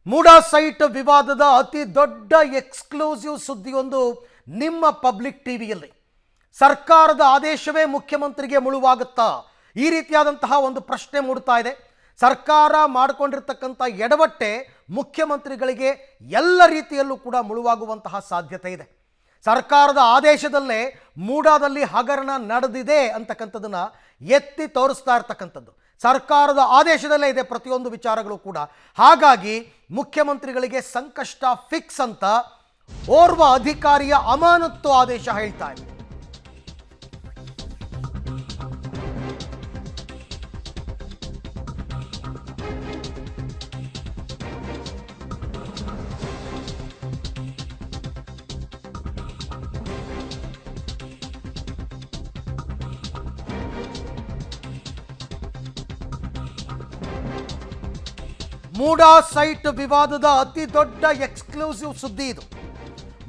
MUDA site ವಿವಾದದ ಅತಿ ದೊಡ್ಡ ಎಕ್ಸ್ಕ್ಲೂಸಿವ್ ಸುದ್ದಿಯೊಂದು ನಿಮ್ಮ ಪಬ್ಲಿಕ್ ಟಿವಿಯಲ್ಲಿ. ಸರ್ಕಾರದ ಆದೇಶವೇ ಮುಖ್ಯಮಂತ್ರಿಗೆ ಮುಳುವಾಗುತ್ತಾ? ಈ ರೀತಿಯಾದಂತಹ ಒಂದು ಪ್ರಶ್ನೆ ಮೂಡ್ತಾ ಇದೆ. ಸರ್ಕಾರ ಮಾಡಿಕೊಂಡಿರತಕ್ಕಂಥ ಎಡವಟ್ಟೆ ಮುಖ್ಯಮಂತ್ರಿಗಳಿಗೆ ಎಲ್ಲ ರೀತಿಯಲ್ಲೂ ಕೂಡ ಮುಳುವಾಗುವಂತಹ ಸಾಧ್ಯತೆ ಇದೆ. ಸರ್ಕಾರದ ಆದೇಶದಲ್ಲೇ ಮೂಡಾದಲ್ಲಿ ಹಗರಣ ನಡೆದಿದೆ ಅಂತಕ್ಕಂಥದ್ದನ್ನು ಎತ್ತಿ ತೋರಿಸ್ತಾ ಇರ್ತಕ್ಕಂಥದ್ದು ಸರ್ಕಾರದ ಆದೇಶದಲ್ಲೇ ಇದೆ ಪ್ರತಿಯೊಂದು ವಿಚಾರಗಳು ಕೂಡ. ಹಾಗಾಗಿ ಮುಖ್ಯಮಂತ್ರಿಗಳಿಗೆ ಸಂಕಷ್ಟ ಫಿಕ್ಸ್ ಅಂತ ಓರ್ವ ಅಧಿಕಾರಿಯ ಅಮಾನತ್ತು ಆದೇಶ ಹೇಳ್ತಾ ಇದೆ. ಮೂಡಾ ಸೈಟ್ ವಿವಾದದ ಅತಿ ದೊಡ್ಡ ಎಕ್ಸ್ಕ್ಲೂಸಿವ್ ಸುದ್ದಿ ಇದು.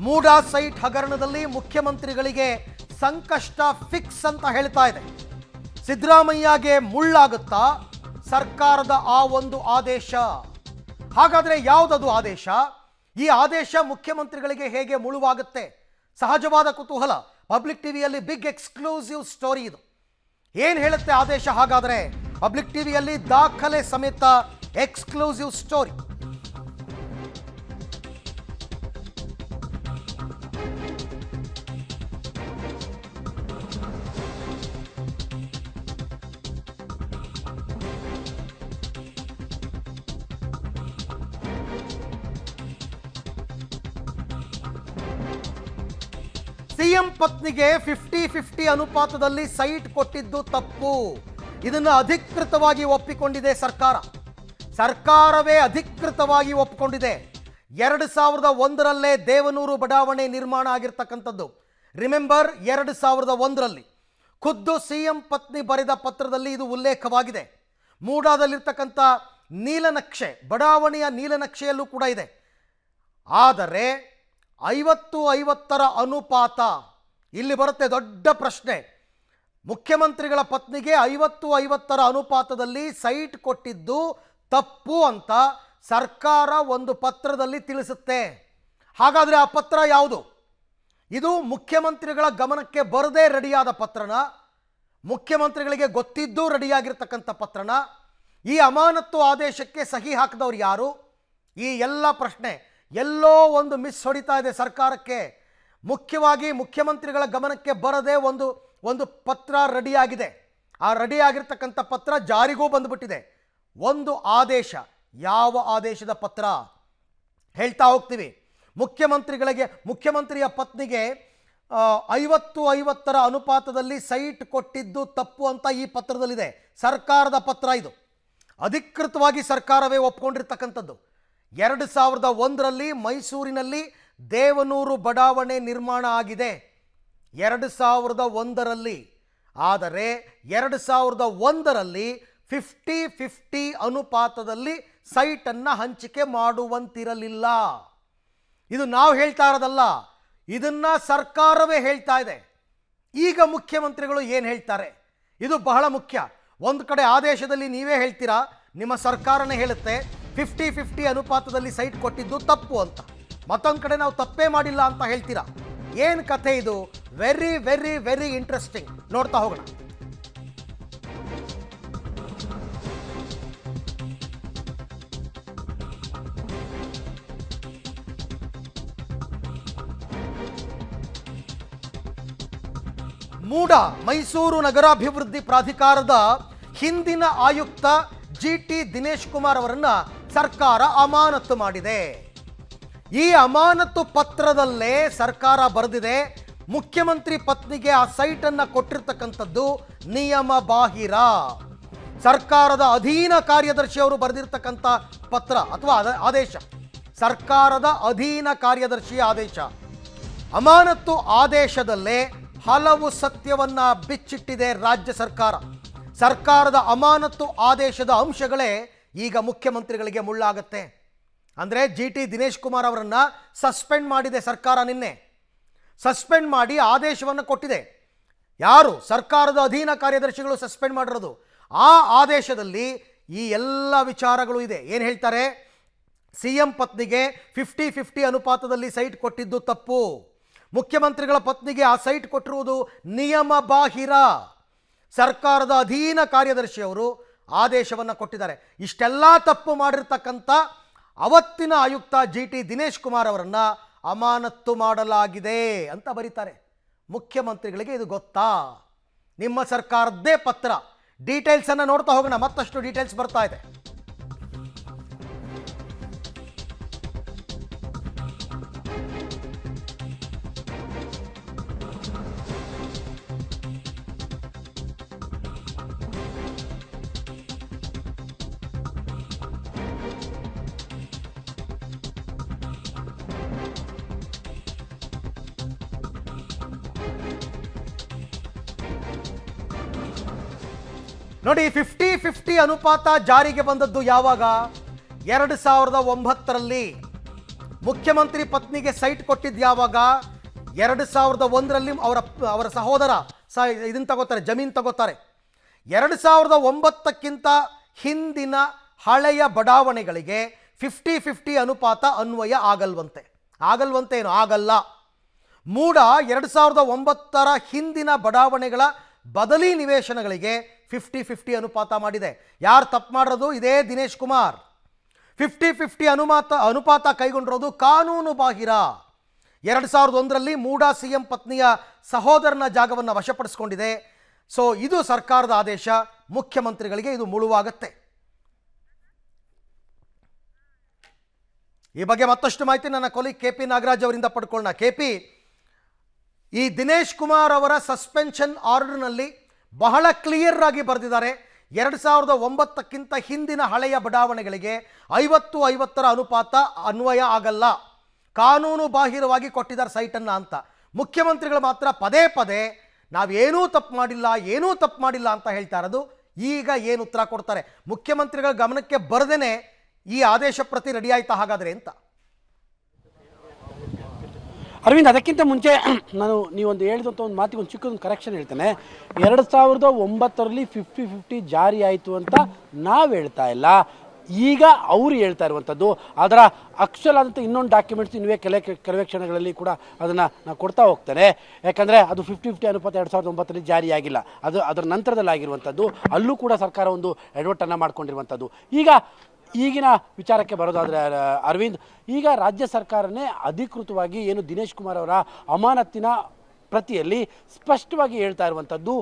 ಮೂಡಾ ಸೈಟ್ ಹಗರಣದಲ್ಲಿ ಮುಖ್ಯಮಂತ್ರಿಗಳಿಗೆ ಸಂಕಷ್ಟ ಫಿಕ್ಸ್ ಅಂತ ಹೇಳ್ತಾ ಇದೆ. ಸಿದ್ದರಾಮಯ್ಯಗೆ ಮುಳ್ಳಾಗುತ್ತಾ ಸರ್ಕಾರದ ಆ ಒಂದು ಆದೇಶ? ಹಾಗಾದರೆ ಯಾವುದದು ಆದೇಶ? ಈ ಆದೇಶ ಮುಖ್ಯಮಂತ್ರಿಗಳಿಗೆ ಹೇಗೆ ಮುಳುವಾಗುತ್ತೆ? ಸಹಜವಾದ ಕುತೂಹಲ. ಪಬ್ಲಿಕ್ ಟಿವಿಯಲ್ಲಿ ಬಿಗ್ ಎಕ್ಸ್ಕ್ಲೂಸಿವ್ ಸ್ಟೋರಿ ಇದು. ಏನು ಹೇಳುತ್ತೆ ಆದೇಶ? ಹಾಗಾದರೆ ಪಬ್ಲಿಕ್ ಟಿವಿಯಲ್ಲಿ ದಾಖಲೆ ಸಮೇತ ಎಕ್ಸ್ಕ್ಲೂಸಿವ್ ಸ್ಟೋರಿ. ಸಿಎಂ ಪತ್ನಿಗೆ 50-50 ಅನುಪಾತದಲ್ಲಿ ಸೈಟ್ ಕೊಟ್ಟಿದ್ದು ತಪ್ಪು. ಇದನ್ನು ಅಧಿಕೃತವಾಗಿ ಒಪ್ಪಿಕೊಂಡಿದೆ ಸರ್ಕಾರ. ಸರ್ಕಾರವೇ ಅಧಿಕೃತವಾಗಿ ಒಪ್ಪಿಕೊಂಡಿದೆ. 2001ರಲ್ಲೇ ದೇವನೂರು ಬಡಾವಣೆ ನಿರ್ಮಾಣ ಆಗಿರ್ತಕ್ಕಂಥದ್ದು. ರಿಮೆಂಬರ್, 2001ರಲ್ಲಿ ಖುದ್ದು ಸಿಎಂ ಪತ್ನಿ ಬರೆದ ಪತ್ರದಲ್ಲಿ ಇದು ಉಲ್ಲೇಖವಾಗಿದೆ. ಮೂಡಾದಲ್ಲಿರ್ತಕ್ಕಂಥ ನೀಲನಕ್ಷೆ, ಬಡಾವಣೆಯ ನೀಲನಕ್ಷೆಯಲ್ಲೂ ಕೂಡ ಇದೆ. ಆದರೆ 50-50ರ ಅನುಪಾತ, ಇಲ್ಲಿ ಬರುತ್ತೆ ದೊಡ್ಡ ಪ್ರಶ್ನೆ. ಮುಖ್ಯಮಂತ್ರಿಗಳ ಪತ್ನಿಗೆ 50-50ರ ಅನುಪಾತದಲ್ಲಿ ಸೈಟ್ ಕೊಟ್ಟಿದ್ದು ತಪ್ಪು ಅಂತ ಸರ್ಕಾರ ಒಂದು ಪತ್ರದಲ್ಲಿ ತಿಳಿಸುತ್ತೆ. ಹಾಗಾದರೆ ಆ ಪತ್ರ ಯಾವುದು? ಇದು ಮುಖ್ಯಮಂತ್ರಿಗಳ ಗಮನಕ್ಕೆ ಬರದೇ ರೆಡಿಯಾದ ಪತ್ರನ? ಮುಖ್ಯಮಂತ್ರಿಗಳಿಗೆ ಗೊತ್ತಿದ್ದು ರೆಡಿಯಾಗಿರ್ತಕ್ಕಂಥ ಪತ್ರನ? ಈ ಅಮಾನತ್ತು ಆದೇಶಕ್ಕೆ ಸಹಿ ಹಾಕಿದವರು ಯಾರು? ಈ ಎಲ್ಲ ಪ್ರಶ್ನೆ ಎಲ್ಲೋ ಒಂದು ಮಿಸ್ ಹೊಡಿತಾ ಇದೆ ಸರ್ಕಾರಕ್ಕೆ. ಮುಖ್ಯವಾಗಿ ಮುಖ್ಯಮಂತ್ರಿಗಳ ಗಮನಕ್ಕೆ ಬರದೇ ಒಂದು ಪತ್ರ ರೆಡಿಯಾಗಿದೆ. ಆ ರೆಡಿಯಾಗಿರ್ತಕ್ಕಂಥ ಪತ್ರ ಜಾರಿಗೂ ಬಂದುಬಿಟ್ಟಿದೆ. ಒಂದು ಆದೇಶ. ಯಾವ ಆದೇಶದ ಪತ್ರ? ಹೇಳ್ತಾ ಹೋಗ್ತೀವಿ. ಮುಖ್ಯಮಂತ್ರಿಯ ಪತ್ನಿಗೆ 50-50ರ ಅನುಪಾತದಲ್ಲಿ ಸೈಟ್ ಕೊಟ್ಟಿದ್ದು ತಪ್ಪು ಅಂತ ಈ ಪತ್ರದಲ್ಲಿದೆ. ಸರ್ಕಾರದ ಪತ್ರ ಇದು. ಅಧಿಕೃತವಾಗಿ ಸರ್ಕಾರವೇ ಒಪ್ಕೊಂಡಿರ್ತಕ್ಕಂಥದ್ದು. 2001ರಲ್ಲಿ ಮೈಸೂರಿನಲ್ಲಿ ದೇವನೂರು ಬಡಾವಣೆ ನಿರ್ಮಾಣ ಆಗಿದೆ. 2001ರಲ್ಲಿ. ಆದರೆ 2001ರಲ್ಲಿ 50-50 ಅನುಪಾತದಲ್ಲಿ ಸೈಟನ್ನು ಹಂಚಿಕೆ ಮಾಡುವಂತಿರಲಿಲ್ಲ. ಇದು ನಾವು ಹೇಳ್ತಾ ಇರೋದಲ್ಲ, ಇದನ್ನು ಸರ್ಕಾರವೇ ಹೇಳ್ತಾ ಇದೆ. ಈಗ ಮುಖ್ಯಮಂತ್ರಿಗಳು ಏನು ಹೇಳ್ತಾರೆ? ಇದು ಬಹಳ ಮುಖ್ಯ. ಒಂದು ಕಡೆ ಆದೇಶದಲ್ಲಿ ನೀವೇ ಹೇಳ್ತೀರಾ, ನಿಮ್ಮ ಸರ್ಕಾರನೇ ಹೇಳುತ್ತೆ 50-50 ಅನುಪಾತದಲ್ಲಿ ಸೈಟ್ ಕೊಟ್ಟಿದ್ದು ತಪ್ಪು ಅಂತ. ಮತ್ತೊಂದು ಕಡೆ ನಾವು ತಪ್ಪೇ ಮಾಡಿಲ್ಲ ಅಂತ ಹೇಳ್ತೀರಾ. ಏನು ಕಥೆ ಇದು? Very very very interesting. ನೋಡ್ತಾ ಹೋಗೋಣ. ಮೂಡಾ ಮೈಸೂರು ನಗರಾಭಿವೃದ್ಧಿ ಪ್ರಾಧಿಕಾರದ ಹಿಂದಿನ ಆಯುಕ್ತ ಜಿಟಿ ದಿನೇಶ್ ಕುಮಾರ್ ಅವರನ್ನು ಸರ್ಕಾರ ಅಮಾನತು ಮಾಡಿದೆ. ಈ ಅಮಾನತು ಪತ್ರದಲ್ಲೇ ಸರ್ಕಾರ ಬರೆದಿದೆ, ಮುಖ್ಯಮಂತ್ರಿ ಪತ್ನಿಗೆ ಆ ಸೈಟನ್ನು ಕೊಟ್ಟಿರ್ತಕ್ಕಂಥದ್ದು ನಿಯಮ ಬಾಹಿರ. ಸರ್ಕಾರದ ಅಧೀನ ಕಾರ್ಯದರ್ಶಿಯವರು ಬರೆದಿರ್ತಕ್ಕಂಥ ಪತ್ರ ಅಥವಾ ಆದೇಶ, ಸರ್ಕಾರದ ಅಧೀನ ಕಾರ್ಯದರ್ಶಿಯ ಆದೇಶ. ಅಮಾನತು ಆದೇಶದಲ್ಲೇ ಹಲವು ಸತ್ಯವನ್ನ ಬಿಚ್ಚಿಟ್ಟಿದೆ ರಾಜ್ಯ ಸರ್ಕಾರ. ಸರ್ಕಾರದ ಅಮಾನತು ಆದೇಶದ ಅಂಶಗಳೇ ಈಗ ಮುಖ್ಯಮಂತ್ರಿಗಳಿಗೆ ಮುಳ್ಳಾಗತ್ತೆ. ಅಂದರೆ ಜಿಟಿ ದಿನೇಶ್ ಕುಮಾರ್ ಅವರನ್ನು ಸಸ್ಪೆಂಡ್ ಮಾಡಿದೆ ಸರ್ಕಾರ. ನಿನ್ನೆ ಸಸ್ಪೆಂಡ್ ಮಾಡಿ ಆದೇಶವನ್ನು ಕೊಟ್ಟಿದೆ. ಯಾರು? ಸರ್ಕಾರದ ಅಧೀನ ಕಾರ್ಯದರ್ಶಿಗಳು ಸಸ್ಪೆಂಡ್ ಮಾಡಿರೋದು. ಆ ಆದೇಶದಲ್ಲಿ ಈ ಎಲ್ಲ ವಿಚಾರಗಳು ಇದೆ. ಏನು ಹೇಳ್ತಾರೆ? CM ಪತ್ನಿಗೆ 50-50 ಅನುಪಾತದಲ್ಲಿ ಸೈಟ್ ಕೊಟ್ಟಿದ್ದು ತಪ್ಪು. ಮುಖ್ಯಮಂತ್ರಿಗಳ ಪತ್ನಿಗೆ ಆ ಸೈಟ್ ಕೊಟ್ಟಿರುವುದು ನಿಯಮ ಬಾಹಿರ. ಸರ್ಕಾರದ ಅಧೀನ ಕಾರ್ಯದರ್ಶಿಯವರು ಆದೇಶವನ್ನು ಕೊಟ್ಟಿದ್ದಾರೆ. ಇಷ್ಟೆಲ್ಲ ತಪ್ಪು ಮಾಡಿರ್ತಕ್ಕಂಥ ಅವತ್ತಿನ ಆಯುಕ್ತ GT ದಿನೇಶ್ ಕುಮಾರ್ ಅವರನ್ನು ಅಮಾನತ್ತು ಮಾಡಲಾಗಿದೆ ಅಂತ ಬರೀತಾರೆ. ಮುಖ್ಯಮಂತ್ರಿಗಳಿಗೆ ಇದು ಗೊತ್ತಾ? ನಿಮ್ಮ ಸರ್ಕಾರದ್ದೇ ಪತ್ರ. ಡೀಟೇಲ್ಸನ್ನು ನೋಡ್ತಾ ಹೋಗೋಣ, ಮತ್ತಷ್ಟು ಡೀಟೇಲ್ಸ್ ಬರ್ತಾ ಇದೆ. ನೋಡಿ, 50-50 ಅನುಪಾತ ಜಾರಿಗೆ ಬಂದದ್ದು ಯಾವಾಗ? 2009ರಲ್ಲಿ. ಮುಖ್ಯಮಂತ್ರಿ ಪತ್ನಿಗೆ ಸೈಟ್ ಕೊಟ್ಟಿದ್ದು ಯಾವಾಗ? 2001ರಲ್ಲಿ. ಅವರ ಸಹೋದರ ಇದನ್ನು ತಗೋತಾರೆ, ಜಮೀನು ತಗೋತಾರೆ. 2009ಕ್ಕಿಂತ ಹಿಂದಿನ ಹಳೆಯ ಬಡಾವಣೆಗಳಿಗೆ 50-50 ಅನುಪಾತ ಅನ್ವಯ ಆಗಲ್ವಂತೆ ಏನು ಆಗಲ್ಲ. ಮೂಡ 2009ರ ಹಿಂದಿನ ಬಡಾವಣೆಗಳ ಬದಲಿ ನಿವೇಶನಗಳಿಗೆ 50-50 ಅನುಪಾತ ಮಾಡಿದೆ. ಯಾರು ತಪ್ಪು ಮಾಡಿರೋದು? ಇದೇ ದಿನೇಶ್ ಕುಮಾರ್. 50-50 ಅನುಪಾತ ಕೈಗೊಂಡಿರೋದು ಕಾನೂನು ಬಾಹಿರ. 2001ರಲ್ಲಿ ಮೂಡ CM ಪತ್ನಿಯ ಸಹೋದರನ ಜಾಗವನ್ನು ವಶಪಡಿಸಿಕೊಂಡಿದೆ. ಸೊ ಇದು ಸರ್ಕಾರದ ಆದೇಶ. ಮುಖ್ಯಮಂತ್ರಿಗಳಿಗೆ ಇದು ಮುಳುವಾಗತ್ತೆ. ಈ ಬಗ್ಗೆ ಮತ್ತಷ್ಟು ಮಾಹಿತಿ ನನ್ನ ಕೊಲೀಗ್ KP ನಾಗರಾಜ್ ಅವರಿಂದ ಪಡ್ಕೊಳ್ಳೋಣ. KP, ಈ ದಿನೇಶ್ ಕುಮಾರ್ ಅವರ ಸಸ್ಪೆನ್ಷನ್ ಆರ್ಡರ್ನಲ್ಲಿ ಬಹಳ ಕ್ಲಿಯರ್ ಆಗಿ ಬರೆದಿದ್ದಾರೆ, 2009ಕ್ಕಿಂತ ಹಿಂದಿನ ಹಳೆಯ ಬಡಾವಣೆಗಳಿಗೆ 50-50 ಅನುಪಾತ ಅನ್ವಯ ಆಗಲ್ಲ, ಕಾನೂನು ಬಾಹಿರವಾಗಿ ಕೊಟ್ಟಿದ್ದಾರೆ ಸೈಟನ್ನು ಅಂತ. ಮುಖ್ಯಮಂತ್ರಿಗಳು ಮಾತ್ರ ಪದೇ ಪದೇ ನಾವೇನೂ ತಪ್ಪು ಮಾಡಿಲ್ಲ ಅಂತ ಹೇಳ್ತಾ ಇರೋದು. ಈಗ ಏನು ಉತ್ತರ ಕೊಡ್ತಾರೆ? ಮುಖ್ಯಮಂತ್ರಿಗಳ ಗಮನಕ್ಕೆ ಬರದೇನೆ ಈ ಆದೇಶ ಪ್ರತಿ ರೆಡಿ ಆಯ್ತಾ ಹಾಗಾದರೆ ಅಂತ? ಅರವಿಂದ್, ಅದಕ್ಕಿಂತ ಮುಂಚೆ ನೀವೊಂದು ಹೇಳಿದಂಥ ಒಂದು ಮಾತಿಗೆ ಒಂದು ಚಿಕ್ಕದೊಂದು ಕರೆಕ್ಷನ್ ಹೇಳ್ತೇನೆ. 2009ರಲ್ಲಿ 50-50 ಜಾರಿ ಆಯಿತು ಅಂತ ನಾವು ಹೇಳ್ತಾ ಇಲ್ಲ, ಈಗ ಅವರು ಹೇಳ್ತಾ ಇರುವಂಥದ್ದು. ಅದರ ಅಕ್ಷರ ಆದಂಥ ಇನ್ನೊಂದು ಡಾಕ್ಯುಮೆಂಟ್ಸ್ ಕೆಲವೇ ಕ್ಷಣಗಳಲ್ಲಿ ಕೂಡ ಅದನ್ನು ನಾನು ಕೊಡ್ತಾ ಹೋಗ್ತೇನೆ. ಯಾಕಂದರೆ ಅದು 50-50 ಅನುಪಾತ 2009ರಲ್ಲಿ ಜಾರಿಯಾಗಿಲ್ಲ, ಅದು ಅದರ ನಂತರದಲ್ಲಿ ಆಗಿರುವಂಥದ್ದು. ಅಲ್ಲೂ ಕೂಡ ಸರ್ಕಾರ ಒಂದು ಎಡವಟ್ಟನ್ನು ಮಾಡ್ಕೊಂಡಿರುವಂಥದ್ದು. ಈಗಿನ ವಿಚಾರಕ್ಕೆ ಬರೋದಾದರೆ ಅರವಿಂದ್, ಈಗ ರಾಜ್ಯ ಸರ್ಕಾರನೇ ಅಧಿಕೃತವಾಗಿ ಏನು ದಿನೇಶ್ ಕುಮಾರ್ ಅವರ ಅಮಾನತ್ತಿನ ಪ್ರತಿಯಲ್ಲಿ ಸ್ಪಷ್ಟವಾಗಿ ಹೇಳ್ತಾ ಇರುವಂಥದ್ದು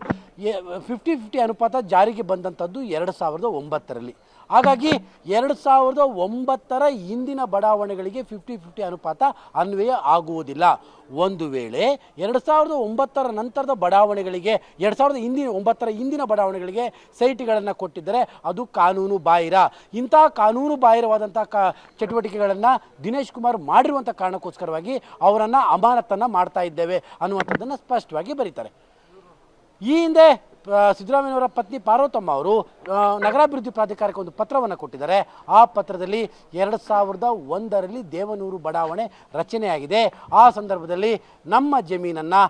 50-50 ಅನುಪಾತ ಜಾರಿಗೆ ಬಂದಂಥದ್ದು 2009ರಲ್ಲಿ. ಹಾಗಾಗಿ 2009ರ ಹಿಂದಿನ ಬಡಾವಣೆಗಳಿಗೆ 50-50 ಅನುಪಾತ ಅನ್ವಯ ಆಗುವುದಿಲ್ಲ. ಒಂದು ವೇಳೆ 2009ರ ನಂತರದ ಬಡಾವಣೆಗಳಿಗೆ 2009ರ ಹಿಂದಿನ ಬಡಾವಣೆಗಳಿಗೆ ಸೈಟ್ಗಳನ್ನು ಕೊಟ್ಟಿದ್ದರೆ ಅದು ಕಾನೂನು ಬಾಹಿರ. ಇಂಥ ಕಾನೂನು ಬಾಹಿರವಾದಂಥ ಚಟುವಟಿಕೆಗಳನ್ನು ದಿನೇಶ್ ಕುಮಾರ್ ಮಾಡಿರುವಂಥ ಕಾರಣಕ್ಕೋಸ್ಕರವಾಗಿ ಅವರನ್ನು ಅಮಾನತನ್ನು ಮಾಡ್ತಾ ಇದ್ದೇವೆ ಅನ್ನುವಂಥದ್ದನ್ನು ಸ್ಪಷ್ಟವಾಗಿ ಬರೀತಾರೆ. ಈ ಹಿಂದೆ ಸಿದ್ದರಾಮಯ್ಯವರ ಪತ್ನಿ ಪಾರ್ವತಮ್ಮ ಅವರು ನಗರಾಭಿವೃದ್ಧಿ ಪ್ರಾಧಿಕಾರಕ್ಕೆ ಒಂದು ಪತ್ರವನ್ನು ಕೊಟ್ಟಿದ್ದಾರೆ. ಆ ಪತ್ರದಲ್ಲಿ 2001ರಲ್ಲಿ ದೇವನೂರು ಬಡಾವಣೆ ರಚನೆಯಾಗಿದೆ, ಆ ಸಂದರ್ಭದಲ್ಲಿ ನಮ್ಮ ಜಮೀನನ್ನು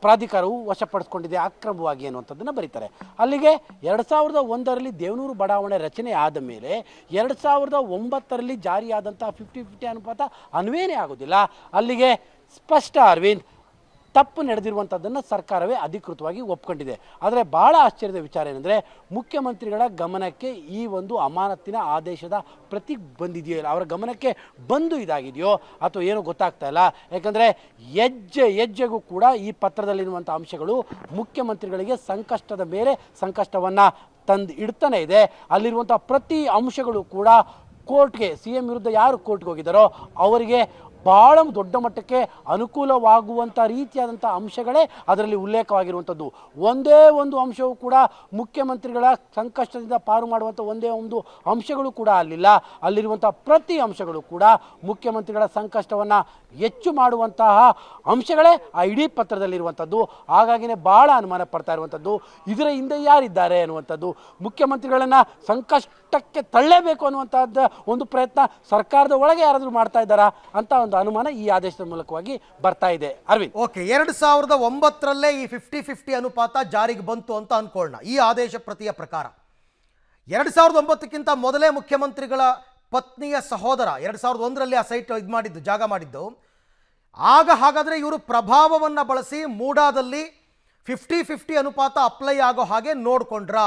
ಪ್ರಾಧಿಕಾರವು ವಶಪಡಿಸ್ಕೊಂಡಿದೆ ಅಕ್ರಮವಾಗಿ ಅನ್ನುವಂಥದ್ದನ್ನು ಬರೀತಾರೆ. ಅಲ್ಲಿಗೆ 2001ರಲ್ಲಿ ದೇವನೂರು ಬಡಾವಣೆ ರಚನೆ ಆದ ಮೇಲೆ 2009ರಲ್ಲಿ ಜಾರಿಯಾದಂಥ 50-50 ಅನುಪಾತ ಅನ್ವೇನೇ ಆಗೋದಿಲ್ಲ. ಅಲ್ಲಿಗೆ ಸ್ಪಷ್ಟ ಅರವಿಂದ್, ತಪ್ಪು ನಡೆದಿರುವಂಥದ್ದನ್ನು ಸರ್ಕಾರವೇ ಅಧಿಕೃತವಾಗಿ ಒಪ್ಕೊಂಡಿದೆ. ಆದರೆ ಭಾಳ ಆಶ್ಚರ್ಯದ ವಿಚಾರ ಏನಂದರೆ, ಮುಖ್ಯಮಂತ್ರಿಗಳ ಗಮನಕ್ಕೆ ಈ ಒಂದು ಅಮಾನತ್ತಿನ ಆದೇಶದ ಪ್ರತಿ ಬಂದಿದೆಯೋ ಇಲ್ಲ, ಅವರ ಗಮನಕ್ಕೆ ಬಂದು ಇದಾಗಿದೆಯೋ ಅಥವಾ ಏನೋ ಗೊತ್ತಾಗ್ತಾ ಇಲ್ಲ. ಯಾಕಂದರೆ ಹೆಜ್ಜೆಗೂ ಕೂಡ ಈ ಪತ್ರದಲ್ಲಿರುವಂಥ ಅಂಶಗಳು ಮುಖ್ಯಮಂತ್ರಿಗಳಿಗೆ ಸಂಕಷ್ಟದ ಮೇಲೆ ಸಂಕಷ್ಟವನ್ನು ತಂದು ಇಡ್ತಾನೆ ಇದೆ. ಅಲ್ಲಿರುವಂಥ ಪ್ರತಿ ಅಂಶಗಳು ಕೂಡ ಕೋರ್ಟ್ಗೆ, CM ವಿರುದ್ಧ ಯಾರು ಕೋರ್ಟ್ಗೆ ಹೋಗಿದ್ದಾರೋ ಅವರಿಗೆ ಭಾಳ ದೊಡ್ಡ ಮಟ್ಟಕ್ಕೆ ಅನುಕೂಲವಾಗುವಂಥ ರೀತಿಯಾದಂಥ ಅಂಶಗಳೇ ಅದರಲ್ಲಿ ಉಲ್ಲೇಖವಾಗಿರುವಂಥದ್ದು. ಒಂದೇ ಒಂದು ಅಂಶವೂ ಕೂಡ ಮುಖ್ಯಮಂತ್ರಿಗಳ ಸಂಕಷ್ಟದಿಂದ ಪಾರು ಮಾಡುವಂಥ ಒಂದೇ ಒಂದು ಅಂಶಗಳು ಕೂಡ ಅಲ್ಲಿಲ್ಲ. ಅಲ್ಲಿರುವಂಥ ಪ್ರತಿ ಅಂಶಗಳು ಕೂಡ ಮುಖ್ಯಮಂತ್ರಿಗಳ ಸಂಕಷ್ಟವನ್ನು ಹೆಚ್ಚು ಮಾಡುವಂತಹ ಅಂಶಗಳೇ ಆ ಇಡೀ ಪತ್ರದಲ್ಲಿರುವಂಥದ್ದು. ಹಾಗಾಗಿನೇ ಭಾಳ ಅನುಮಾನ ಪಡ್ತಾ ಇರುವಂಥದ್ದು ಇದರ ಹಿಂದೆ ಯಾರಿದ್ದಾರೆ ಅನ್ನುವಂಥದ್ದು. ಮುಖ್ಯಮಂತ್ರಿಗಳನ್ನು ಸಂಕಷ್ಟಕ್ಕೆ ತಳ್ಳಲೇಬೇಕು ಅನ್ನುವಂಥದ್ದು ಒಂದು ಪ್ರಯತ್ನ ಸರ್ಕಾರದ ಒಳಗೆ ಯಾರಾದರೂ ಮಾಡ್ತಾ ಇದ್ದಾರಾ ಅಂತ ಒಂದು ಅನುಮಾನ ಈ ಆದೇಶದ ಮೂಲಕವಾಗಿ ಬರ್ತಾ ಇದೆ. ಅರವಿಂದ್, ಓಕೆ, 2009ರಲ್ಲೇ ಈ 50-50 ಅನುಪಾತ ಜಾರಿಗೆ ಬಂತು ಅಂತ ಅನ್ಕೊಳ್ಳೋಣ. ಈ ಆದೇಶ ಪ್ರತಿಯ ಪ್ರಕಾರ 2009ಕ್ಕಿಂತ ಮೊದಲೇ ಮುಖ್ಯಮಂತ್ರಿಗಳ ಪತ್ನಿಯ ಸಹೋದರ 2001ರಲ್ಲಿ ಆ ಸೈಟ್ ಇದು ಮಾಡಿದ್ದು, ಜಾಗ ಮಾಡಿದ್ದು. ಆಗ ಹಾಗಾದರೆ ಇವರು ಪ್ರಭಾವವನ್ನು ಬಳಸಿ ಮೂಡಾದಲ್ಲಿ 50-50 ಅನುಪಾತ ಅಪ್ಲೈ ಆಗೋ ಹಾಗೆ ನೋಡ್ಕೊಂಡ್ರಾ?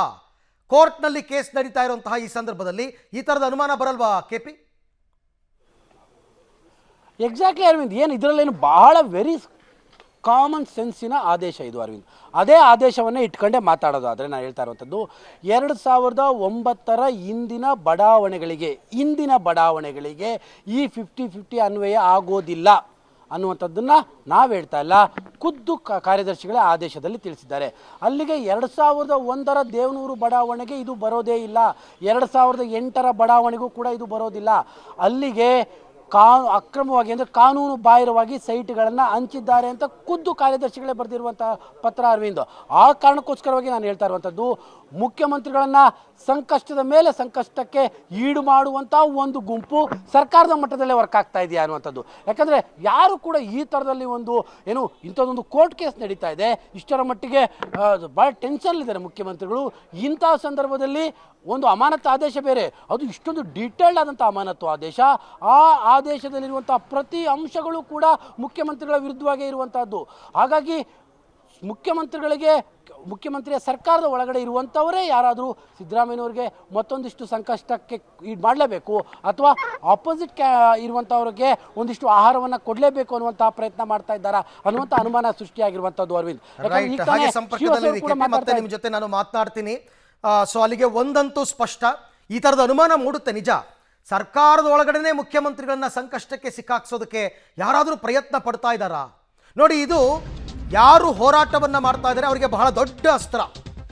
ಕೋರ್ಟ್ನಲ್ಲಿ ಕೇಸ್ ನಡೀತಾ ಇರುವಂತಹ ಈ ಸಂದರ್ಭದಲ್ಲಿ ಈ ಥರದ ಅನುಮಾನ ಬರಲ್ವಾ KP? ಎಕ್ಸಾಕ್ಟ್ಲಿ ಅರವಿಂದ್, ಏನು ಇದರಲ್ಲೇನು ಬಹಳ ವೆರಿ ಕಾಮನ್ ಸೆನ್ಸಿನ ಆದೇಶ ಇದು ಅರವಿಂದ್. ಅದೇ ಆದೇಶವನ್ನೇ ಇಟ್ಕೊಂಡೇ ಮಾತಾಡೋದಾದರೆ ನಾನು ಹೇಳ್ತಾ ಇರುವಂಥದ್ದು 2009ರ ಇಂದಿನ ಬಡಾವಣೆಗಳಿಗೆ ಈ 50-50 ಅನ್ವಯ ಆಗೋದಿಲ್ಲ ಅನ್ನುವಂಥದ್ದನ್ನು ನಾವು ಹೇಳ್ತಾ ಇಲ್ಲ, ಖುದ್ದು ಕಾರ್ಯದರ್ಶಿಗಳೇ ಆದೇಶದಲ್ಲಿ ತಿಳಿಸಿದ್ದಾರೆ. ಅಲ್ಲಿಗೆ 2001ರ ದೇವನೂರು ಬಡಾವಣೆಗೆ ಇದು ಬರೋದೇ ಇಲ್ಲ, 2008ರ ಬಡಾವಣೆಗೂ ಕೂಡ ಇದು ಬರೋದಿಲ್ಲ. ಅಲ್ಲಿಗೆ ಅಕ್ರಮವಾಗಿ ಅಂದರೆ ಕಾನೂನು ಬಾಹಿರವಾಗಿ ಸೈಟ್ಗಳನ್ನು ಹಂಚಿದ್ದಾರೆ ಅಂತ ಖುದ್ದು ಕಾರ್ಯದರ್ಶಿಗಳೇ ಬರೆದಿರುವಂಥ ಪತ್ರ ಅರವಿಂದ್. ಆ ಕಾರಣಕ್ಕೋಸ್ಕರವಾಗಿ ನಾನು ಹೇಳ್ತಾ ಇರುವಂಥದ್ದು, ಮುಖ್ಯಮಂತ್ರಿಗಳನ್ನು ಸಂಕಷ್ಟದ ಮೇಲೆ ಸಂಕಷ್ಟಕ್ಕೆ ಈಡು ಮಾಡುವಂಥ ಒಂದು ಗುಂಪು ಸರ್ಕಾರದ ಮಟ್ಟದಲ್ಲೇ ವರ್ಕ್ ಆಗ್ತಾ ಇದೆಯಾ ಅನ್ನುವಂಥದ್ದು. ಯಾಕಂದರೆ ಯಾರು ಕೂಡ ಈ ಥರದಲ್ಲಿ ಇಂಥದ್ದೊಂದು ಕೋರ್ಟ್ ಕೇಸ್ ನಡೀತಾ ಇದೆ, ಇಷ್ಟರ ಮಟ್ಟಿಗೆ ಭಾಳ ಟೆನ್ಷನ್ನಲ್ಲಿದ್ದಾರೆ ಮುಖ್ಯಮಂತ್ರಿಗಳು. ಇಂಥ ಸಂದರ್ಭದಲ್ಲಿ ಒಂದು ಅಮಾನತು ಆದೇಶ ಬೇರೆ, ಅದು ಇಷ್ಟೊಂದು ಡೀಟೇಲ್ಡ್ ಆದಂಥ ಅಮಾನತು ಆದೇಶ. ಆ ಆದೇಶದಲ್ಲಿರುವಂಥ ಪ್ರತಿ ಅಂಶಗಳು ಕೂಡ ಮುಖ್ಯಮಂತ್ರಿಗಳ ವಿರುದ್ಧವಾಗೇ ಇರುವಂಥದ್ದು. ಹಾಗಾಗಿ ಮುಖ್ಯಮಂತ್ರಿಯ ಸರ್ಕಾರದ ಒಳಗಡೆ ಇರುವಂಥವರೇ ಯಾರಾದರೂ ಸಿದ್ದರಾಮಯ್ಯನವ್ರಿಗೆ ಮತ್ತೊಂದಿಷ್ಟು ಸಂಕಷ್ಟಕ್ಕೆ ಈಡು ಮಾಡಲೇಬೇಕು, ಅಥವಾ ಆಪೋಸಿಟ್ ಇರುವಂಥವ್ರಿಗೆ ಒಂದಿಷ್ಟು ಆಹಾರವನ್ನು ಕೊಡಲೇಬೇಕು ಅನ್ನುವಂಥ ಪ್ರಯತ್ನ ಮಾಡ್ತಾ ಇದ್ದಾರಾ ಅನ್ನುವಂಥ ಅನುಮಾನ ಸೃಷ್ಟಿಯಾಗಿರುವಂಥದ್ದು ಅರವಿಂದ್. ಮತ್ತೆ ನಿಮ್ಮ ಜೊತೆ ನಾನು ಮಾತನಾಡ್ತೀನಿ. ಸೊ ಅಲ್ಲಿಗೆ ಒಂದಂತೂ ಸ್ಪಷ್ಟ, ಈ ಥರದ ಅನುಮಾನ ಮೂಡುತ್ತೆ ನಿಜ. ಸರ್ಕಾರದ ಒಳಗಡೆನೆ ಮುಖ್ಯಮಂತ್ರಿಗಳನ್ನ ಸಂಕಷ್ಟಕ್ಕೆ ಸಿಕ್ಕಾಕ್ಸೋದಕ್ಕೆ ಯಾರಾದರೂ ಪ್ರಯತ್ನ ಪಡ್ತಾ ಇದ್ದಾರಾ? ನೋಡಿ, ಇದು ಯಾರು ಹೋರಾಟವನ್ನು ಮಾಡ್ತಾ ಇದ್ದಾರೆ ಅವರಿಗೆ ಬಹಳ ದೊಡ್ಡ ಅಸ್ತ್ರ.